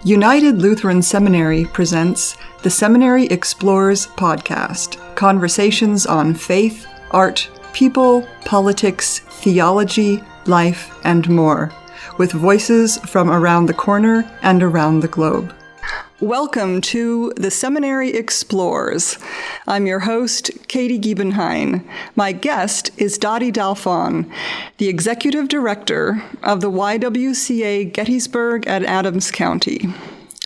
United Lutheran Seminary presents the Seminary Explores podcast, conversations on faith, art, people, politics, theology, life, and more, with voices from around the corner and around the globe. Welcome to the Seminary Explores. I'm your host, Katie Giebenhein. My guest is Dotty Dalphon, the Executive Director of the YWCA Gettysburg Adams County.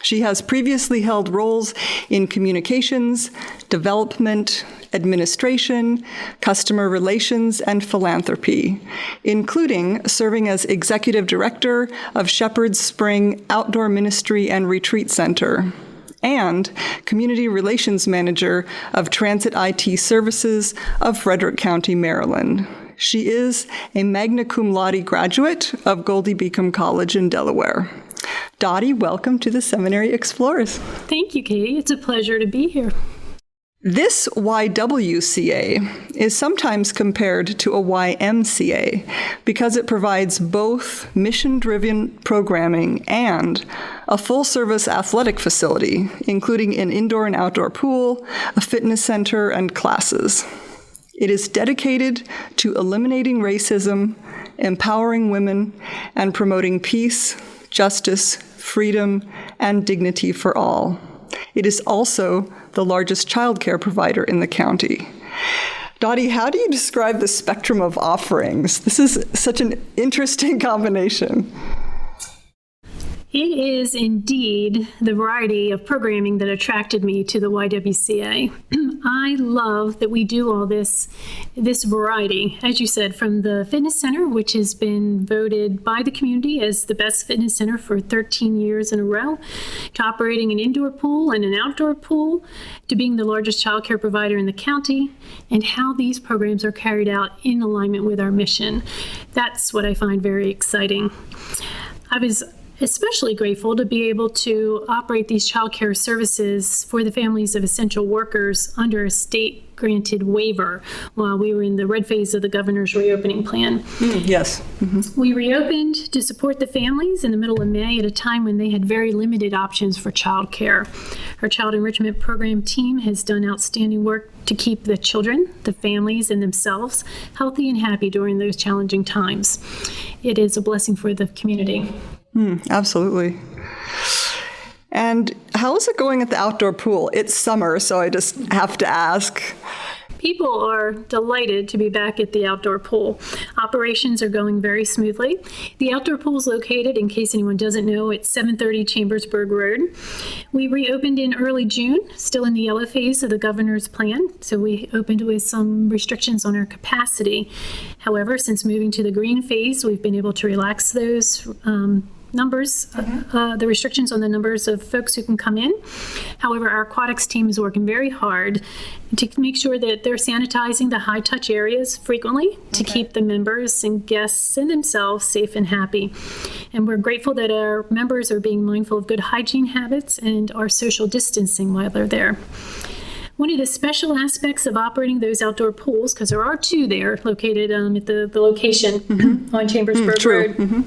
She has previously held roles in communications, development, administration, customer relations, and philanthropy, including serving as Executive Director of Shepherd's Spring Outdoor Ministry and Retreat Center, and Community Relations Manager of Transit IT Services of Frederick County, Maryland. She is a magna cum laude graduate of Goldie Beacom College in Delaware. Dotty, welcome to the Seminary Explores. Thank you, Katie. It's a pleasure to be here. This YWCA is sometimes compared to a YMCA because it provides both mission-driven programming and a full-service athletic facility, including an indoor and outdoor pool, a fitness center, and classes. It is dedicated to eliminating racism, empowering women, and promoting peace, justice, freedom, and dignity for all. It is also the largest child care provider in the county. Dotty, how do you describe the spectrum of offerings? This is such an interesting combination. It is indeed the variety of programming that attracted me to the YWCA. I love that we do all this variety, as you said, from the fitness center, which has been voted by the community as the best fitness center for 13 years in a row, to operating an indoor pool and an outdoor pool, to being the largest child care provider in the county, and how these programs are carried out in alignment with our mission. That's what I find very exciting. I was especially grateful to be able to operate these child care services for the families of essential workers under a state-granted waiver while we were in the red phase of the governor's reopening plan. Yes. Mm-hmm. We reopened to support the families in the middle of May at a time when they had very limited options for child care. Our child enrichment program team has done outstanding work to keep the children, the families, and themselves healthy and happy during those challenging times. It is a blessing for the community. Absolutely. And how is it going at the outdoor pool? It's summer, so I just have to ask. People are delighted to be back at the outdoor pool. Operations are going very smoothly. The outdoor pool is located, in case anyone doesn't know, at 730 Chambersburg Road. We reopened in early June, still in the yellow phase of the governor's plan, so we opened with some restrictions on our capacity. However, since moving to the green phase, we've been able to relax those numbers, the restrictions on the numbers of folks who can come in. However, our aquatics team is working very hard to make sure that they're sanitizing the high-touch areas frequently to keep the members and guests and themselves safe and happy. And we're grateful that our members are being mindful of good hygiene habits and are social distancing while they're there. One of the special aspects of operating those outdoor pools, because there are two there located at the location on Chambersburg Road,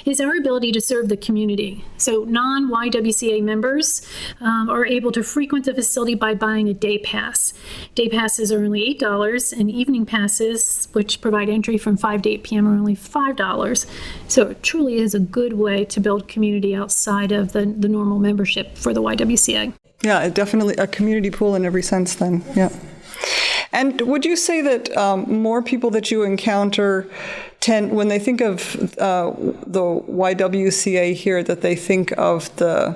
is our ability to serve the community. So non-YWCA members are able to frequent the facility by buying a day pass. Day passes are only $8, and evening passes, which provide entry from 5 to 8 p.m., are only $5. So it truly is a good way to build community outside of the normal membership for the YWCA. Yeah, definitely a community pool in every sense then, yeah. And would you say that more people that you encounter tend, when they think of the YWCA here, that they think of the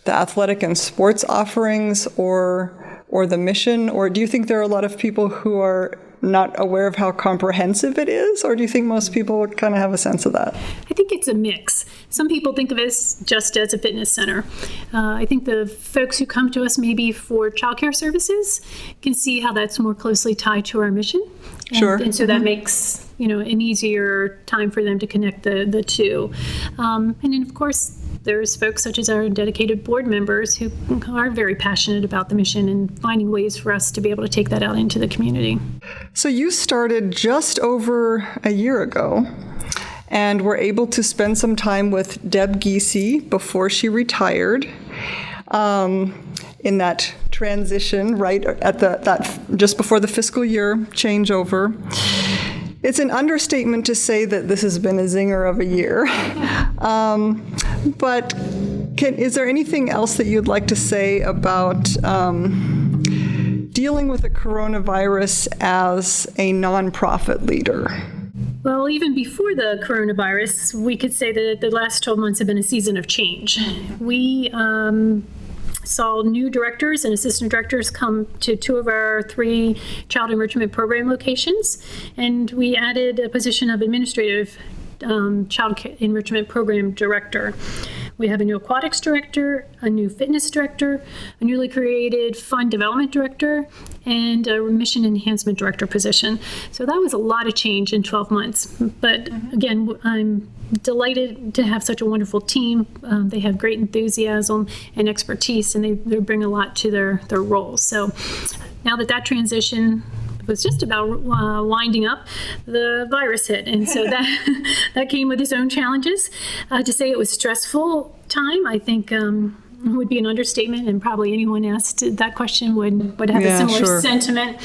athletic and sports offerings or the mission? Or do you think there are a lot of people who are not aware of how comprehensive it is? Or do you think most people kind of have a sense of that? I think it's a mix. Some people think of us just as a fitness center. I think the folks who come to us maybe for childcare services can see how that's more closely tied to our mission. And so that makes, an easier time for them to connect the two. And then, of course, there's folks such as our dedicated board members who are very passionate about the mission and finding ways for us to be able to take that out into the community. So you started just over a year ago. and were able to spend some time with Deb Giese before she retired. In that transition, right at that just before the fiscal year changeover. It's an understatement to say that this has been a zinger of a year. But is there anything else that you'd like to say about dealing with the coronavirus as a nonprofit leader? Well, even before the coronavirus, we could say that the last 12 months have been a season of change. We saw new directors and assistant directors come to 2 of our 3 child enrichment program locations, and we added a position of administrative child enrichment program director. We have a new aquatics director, a new fitness director, a newly created fund development director, and a mission enhancement director position. So that was a lot of change in 12 months. But again, I'm delighted to have such a wonderful team. They have great enthusiasm and expertise, and they bring a lot to their roles. So now that transition was just about winding up, the virus hit. And so that came with its own challenges. To say it was stressful time, I think would be an understatement, and probably anyone asked that question would have a similar sentiment.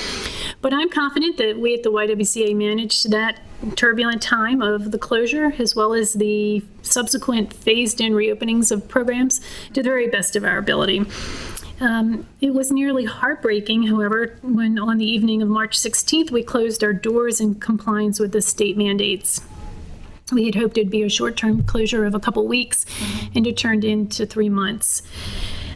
But I'm confident that we at the YWCA managed that turbulent time of the closure, as well as the subsequent phased-in reopenings of programs, to the very best of our ability. It was nearly heartbreaking, however, when on the evening of March 16th, we closed our doors in compliance with the state mandates. We had hoped it'd be a short-term closure of a couple weeks, and it turned into 3 months.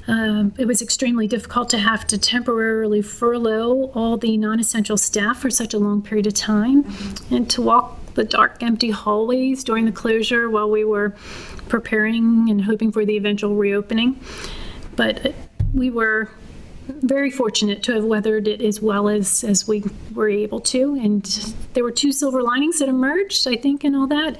It was extremely difficult to have to temporarily furlough all the non-essential staff for such a long period of time, and to walk the dark, empty hallways during the closure while we were preparing and hoping for the eventual reopening. But we were very fortunate to have weathered it as well as we were able to. And there were 2 silver linings that emerged, I think, in all that.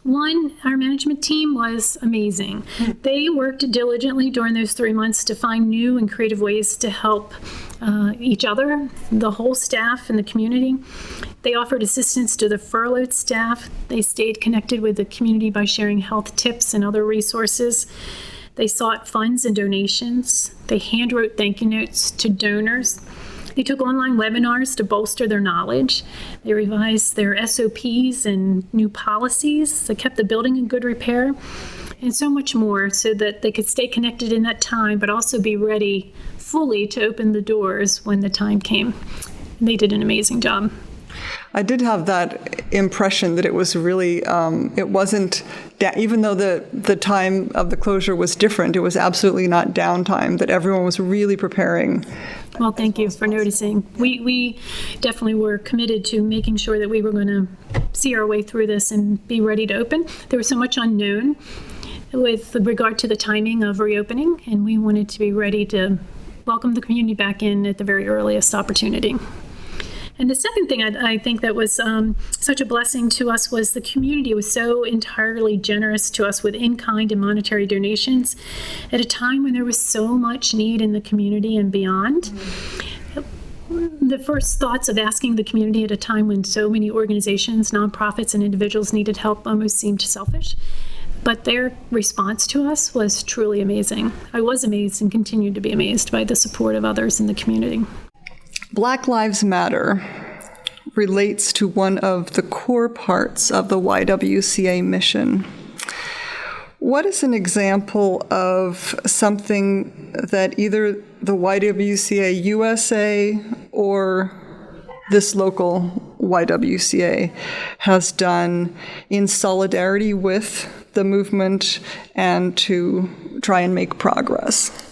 One, our management team was amazing. They worked diligently during those 3 months to find new and creative ways to help each other, the whole staff and the community. They offered assistance to the furloughed staff. They stayed connected with the community by sharing health tips and other resources. They sought funds and donations. They handwrote thank you notes to donors. They took online webinars to bolster their knowledge. They revised their SOPs and new policies. They kept the building in good repair, and so much more, so that they could stay connected in that time, but also be ready fully to open the doors when the time came. They did an amazing job. I did have that impression that it was really, it wasn't, even though the time of the closure was different, it was absolutely not downtime, that everyone was really preparing. Well, thank you for noticing. We definitely were committed to making sure that we were going to see our way through this and be ready to open. There was so much unknown with regard to the timing of reopening, and we wanted to be ready to welcome the community back in at the very earliest opportunity. And the second thing I think that was such a blessing to us was the community was so entirely generous to us with in-kind and monetary donations at a time when there was so much need in the community and beyond. The first thoughts of asking the community at a time when so many organizations, nonprofits, and individuals needed help almost seemed selfish. But their response to us was truly amazing. I was amazed and continued to be amazed by the support of others in the community. Black Lives Matter relates to one of the core parts of the YWCA mission. What is an example of something that either the YWCA USA or this local YWCA has done in solidarity with the movement and to try and make progress?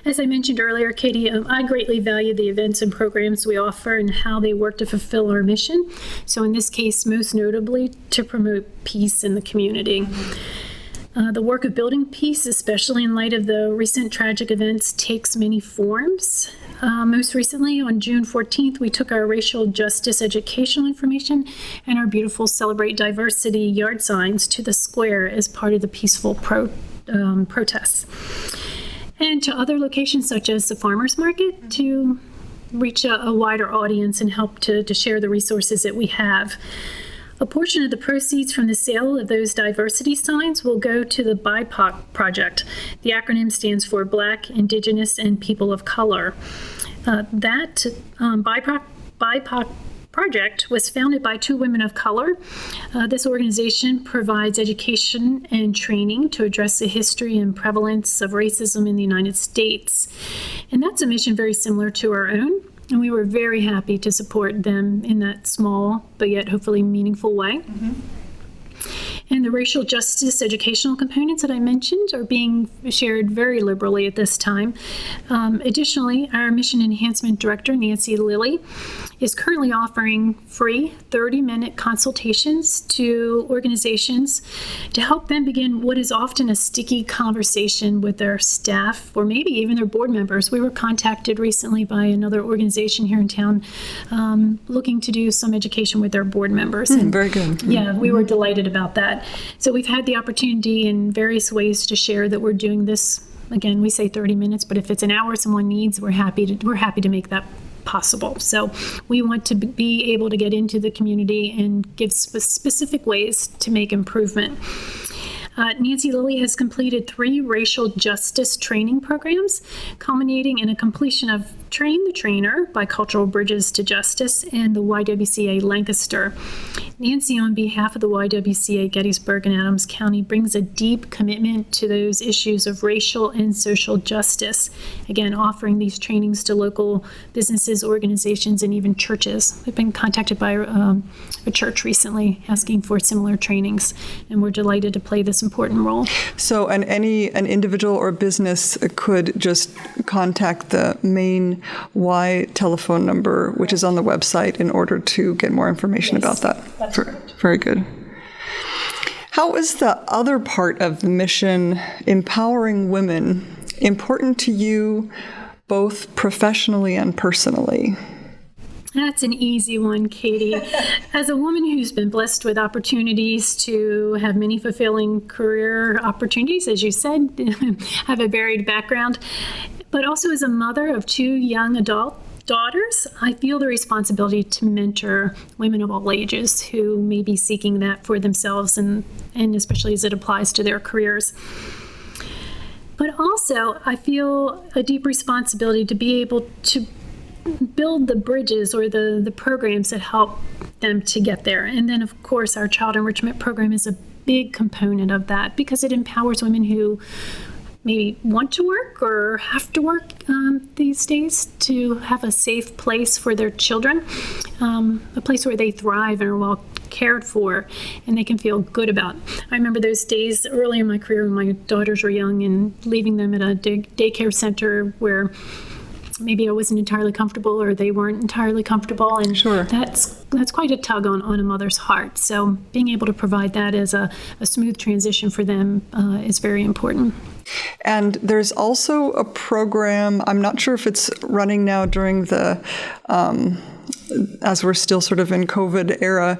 As I mentioned earlier, Katie, I greatly value the events and programs we offer and how they work to fulfill our mission. So in this case, most notably, to promote peace in the community. The work of building peace, especially in light of the recent tragic events, takes many forms. Most recently, on June 14th, we took our racial justice educational information and our beautiful Celebrate Diversity yard signs to the square as part of the peaceful protests. And to other locations such as the farmers market to reach a wider audience and help to share the resources that we have. A portion of the proceeds from the sale of those diversity signs will go to the BIPOC project. The acronym stands for Black, Indigenous, and People of Color. That BIPOC project was founded by 2 women of color. This organization provides education and training to address the history and prevalence of racism in the United States. And that's a mission very similar to our own. And we were very happy to support them in that small, but yet hopefully meaningful way. Mm-hmm. And the racial justice educational components that I mentioned are being shared very liberally at this time. Additionally, our Mission Enhancement Director, Nancy Lilly, is currently offering free 30-minute consultations to organizations to help them begin what is often a sticky conversation with their staff or maybe even their board members. We were contacted recently by another organization here in town looking to do some education with their board members. And very good. Yeah, we were delighted about that. So we've had the opportunity in various ways to share that we're doing this. Again, we say 30 minutes, but if it's an hour someone needs, we're happy to make that possible. So we want to be able to get into the community and give specific ways to make improvement. Nancy Lilly has completed 3 racial justice training programs, culminating in a completion of Train the Trainer, Bicultural Bridges to Justice, and the YWCA Lancaster. Nancy, on behalf of the YWCA Gettysburg and Adams County, brings a deep commitment to those issues of racial and social justice, again, offering these trainings to local businesses, organizations, and even churches. We've been contacted by a church recently asking for similar trainings, and we're delighted to play this important role. So, an individual or business could just contact the main Y telephone number, which is on the website, in order to get more information about that. That's correct. Very good. How is the other part of the mission, empowering women, important to you both professionally and personally? That's an easy one, Katie. As a woman who's been blessed with opportunities to have many fulfilling career opportunities, as you said, have a varied background, but also as a mother of 2 young adult daughters, I feel the responsibility to mentor women of all ages who may be seeking that for themselves, and especially as it applies to their careers. But also, I feel a deep responsibility to be able to build the bridges or the programs that help them to get there. And then, of course, our child enrichment program is a big component of that because it empowers women who maybe want to work or have to work these days to have a safe place for their children, a place where they thrive and are well cared for and they can feel good about. I remember those days early in my career when my daughters were young and leaving them at a daycare center where maybe I wasn't entirely comfortable or they weren't entirely comfortable. And sure. That's quite a tug on a mother's heart. So being able to provide that as a smooth transition for them is very important. And there's also a program, I'm not sure if it's running now during the, as we're still sort of in COVID era,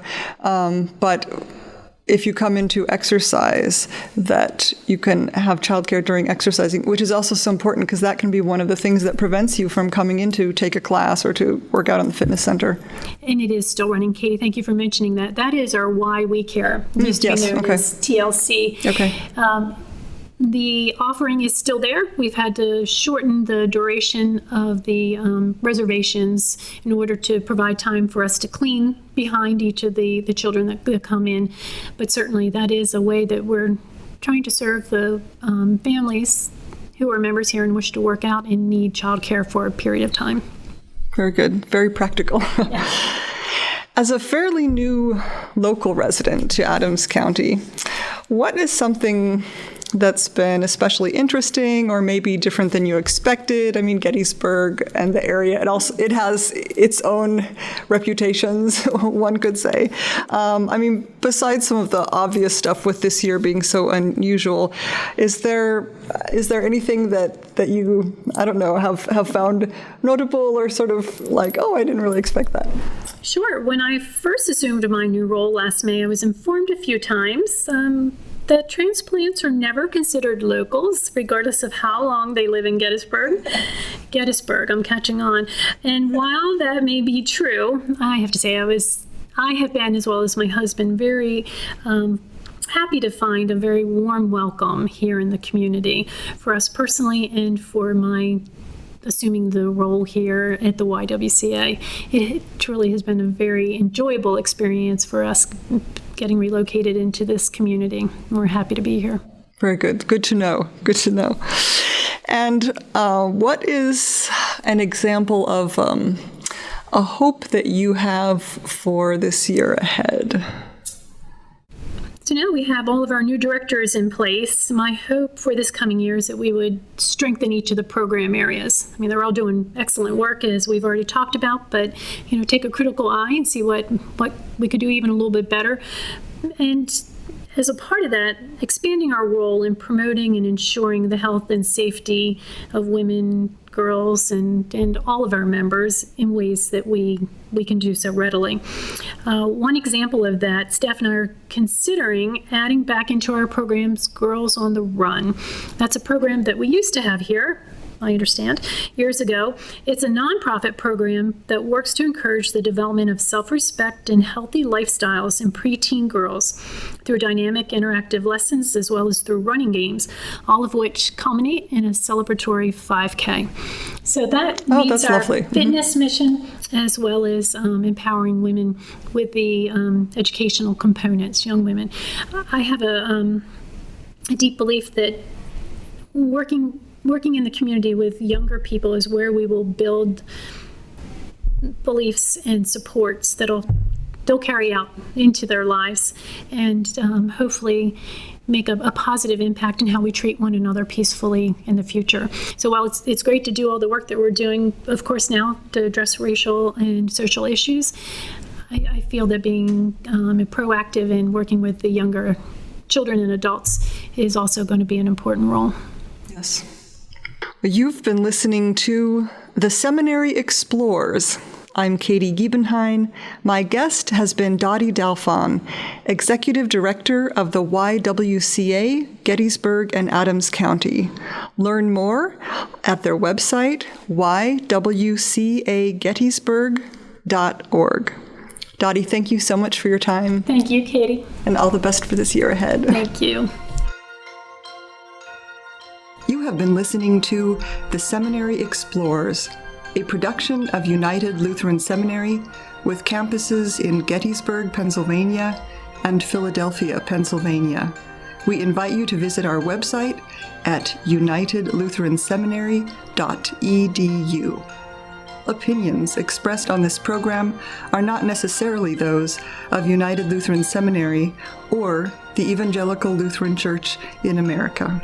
but if you come into exercise, that you can have childcare during exercising, which is also so important because that can be one of the things that prevents you from coming in to take a class or to work out in the fitness center. And it is still running, Katie. Thank you for mentioning that. That is our YWCA. Used to be known as TLC. Okay. The offering is still there. We've had to shorten the duration of the reservations in order to provide time for us to clean behind each of the children that come in. But certainly that is a way that we're trying to serve the families who are members here and wish to work out and need childcare for a period of time. Very good. Very practical. Yeah. As a fairly new local resident to Adams County, what is something that's been especially interesting or maybe different than you expected? I mean, Gettysburg and the area, it has its own reputations, one could say. I mean, besides some of the obvious stuff with this year being so unusual, is there anything that you, I don't know, have found notable or sort of like, oh, I didn't really expect that? Sure. When I first assumed my new role last May, I was informed a few times that transplants are never considered locals, regardless of how long they live in Gettysburg. Gettysburg, I'm catching on. And while that may be true, I have to say I was I have been, as well as my husband, very happy to find a very warm welcome here in the community for us personally and for my assuming the role here at the YWCA. It truly has been a very enjoyable experience for us getting relocated into this community. We're happy to be here. Very good. Good to know. Good to know. And what is an example of a hope that you have for this year ahead? So now we have all of our new directors in place. My hope for this coming year is that we would strengthen each of the program areas. I mean, they're all doing excellent work, as we've already talked about, but, take a critical eye and see what we could do even a little bit better. And as a part of that, expanding our role in promoting and ensuring the health and safety of women, girls, and all of our members in ways that we can do so readily. One example of that, staff and I are considering adding back into our programs Girls on the Run. That's a program that we used to have here, I understand, years ago. It's a nonprofit program that works to encourage the development of self-respect and healthy lifestyles in preteen girls through dynamic interactive lessons as well as through running games, all of which culminate in a celebratory 5K. So that meets our fitness mission as well as empowering women with the educational components, young women. I have a deep belief that working in the community with younger people is where we will build beliefs and supports they'll carry out into their lives and hopefully make a positive impact in how we treat one another peacefully in the future. So while it's great to do all the work that we're doing, of course, now to address racial and social issues, I feel that being proactive in working with the younger children and adults is also going to be an important role. Yes. You've been listening to The Seminary Explores. I'm Katie Giebenheim. My guest has been Dotty Dalphon, Executive Director of the YWCA Gettysburg and Adams County. Learn more at their website, YWCAGettysburg.org. Dotty, thank you so much for your time. Thank you, Katie. And all the best for this year ahead. Thank you. You have been listening to The Seminary Explores, a production of United Lutheran Seminary with campuses in Gettysburg, Pennsylvania, and Philadelphia, Pennsylvania. We invite you to visit our website at unitedlutheranseminary.edu. Opinions expressed on this program are not necessarily those of United Lutheran Seminary or the Evangelical Lutheran Church in America.